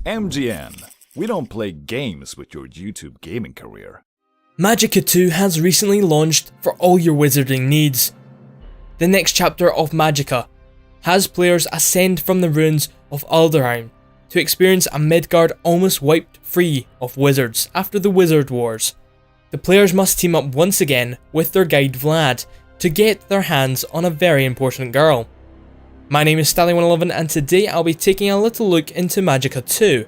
MGN. We don't play games with your YouTube gaming career. Magicka 2 has recently launched for all your wizarding needs. The next chapter of Magicka has players ascend from the ruins of Alderheim to experience a Midgard almost wiped free of wizards after the Wizard Wars. The players must team up once again with their guide Vlad to get their hands on a very important girl. My name is Stally111 and today I'll be taking a little look into Magicka 2.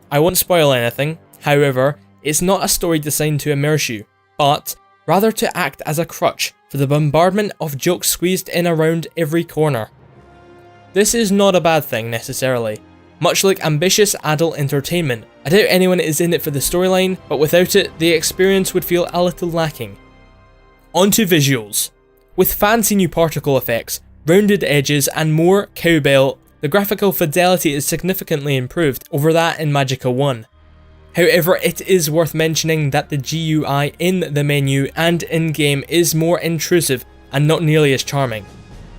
I won't spoil anything, however, it's not a story designed to immerse you, but rather to act as a crutch for the bombardment of jokes squeezed in around every corner. This is not a bad thing necessarily. Much like ambitious adult entertainment, I doubt anyone is in it for the storyline, but without it, the experience would feel a little lacking. On to visuals. With fancy new particle effects, rounded edges and more cowbell, the graphical fidelity is significantly improved over that in Magicka 1. However, it is worth mentioning that the GUI in the menu and in-game is more intrusive and not nearly as charming.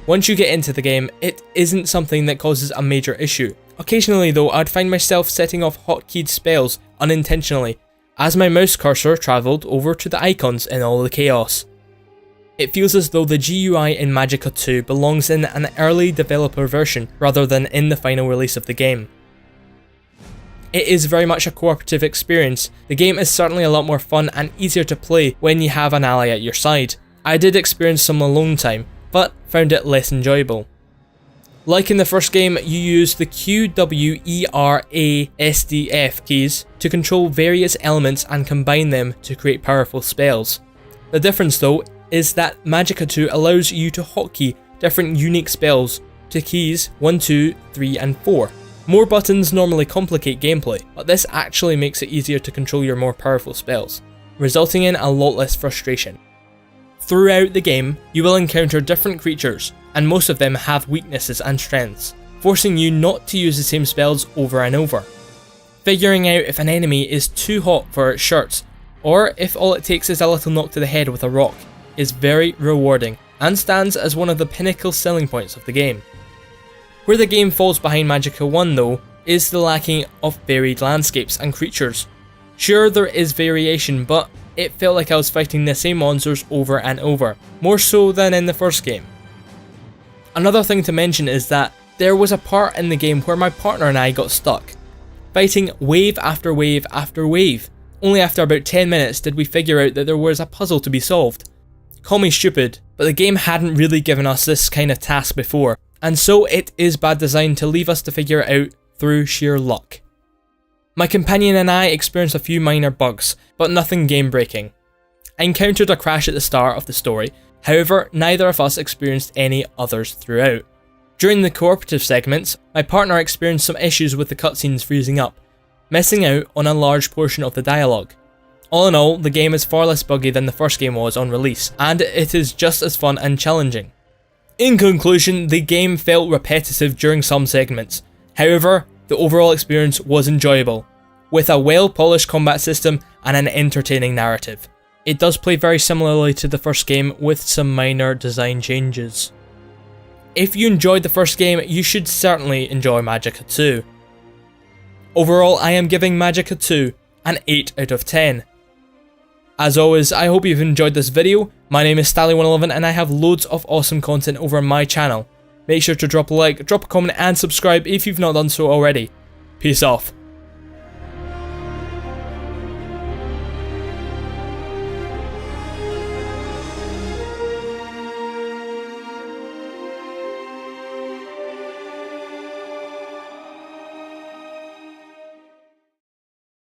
Once you get into the game, it isn't something that causes a major issue. Occasionally though, I'd find myself setting off hotkeyed spells unintentionally as my mouse cursor travelled over to the icons in all the chaos. It feels as though the GUI in Magicka 2 belongs in an early developer version rather than in the final release of the game. It is very much a cooperative experience. The game is certainly a lot more fun and easier to play when you have an ally at your side. I did experience some alone time, but found it less enjoyable. Like in the first game, you use the Q, W, E, R, A, S, D, F keys to control various elements and combine them to create powerful spells. The difference though is that Magicka 2 allows you to hotkey different unique spells to keys 1, 2, 3 and 4. More buttons normally complicate gameplay, but this actually makes it easier to control your more powerful spells, resulting in a lot less frustration. Throughout the game, you will encounter different creatures, and most of them have weaknesses and strengths, forcing you not to use the same spells over and over. Figuring out if an enemy is too hot for its shirts, or if all it takes is a little knock to the head with a rock, is very rewarding, and stands as one of the pinnacle selling points of the game. Where the game falls behind Magicka 1 though, is the lacking of varied landscapes and creatures. Sure, there is variation, but it felt like I was fighting the same monsters over and over, more so than in the first game. Another thing to mention is that there was a part in the game where my partner and I got stuck, fighting wave after wave after wave. Only after about 10 minutes did we figure out that there was a puzzle to be solved. Call me stupid, but the game hadn't really given us this kind of task before, and so it is bad design to leave us to figure it out through sheer luck. My companion and I experienced a few minor bugs, but nothing game breaking. I encountered a crash at the start of the story, however neither of us experienced any others throughout. During the cooperative segments, my partner experienced some issues with the cutscenes freezing up, missing out on a large portion of the dialogue. All in all, the game is far less buggy than the first game was on release, and it is just as fun and challenging. In conclusion, the game felt repetitive during some segments. However, the overall experience was enjoyable, with a well-polished combat system and an entertaining narrative. It does play very similarly to the first game with some minor design changes. If you enjoyed the first game, you should certainly enjoy Magicka 2. Overall, I am giving Magicka 2 an 8 out of 10. As always, I hope you've enjoyed this video. My name is Stally111 and I have loads of awesome content over on my channel. Make sure to drop a like, drop a comment and subscribe if you've not done so already. Peace off.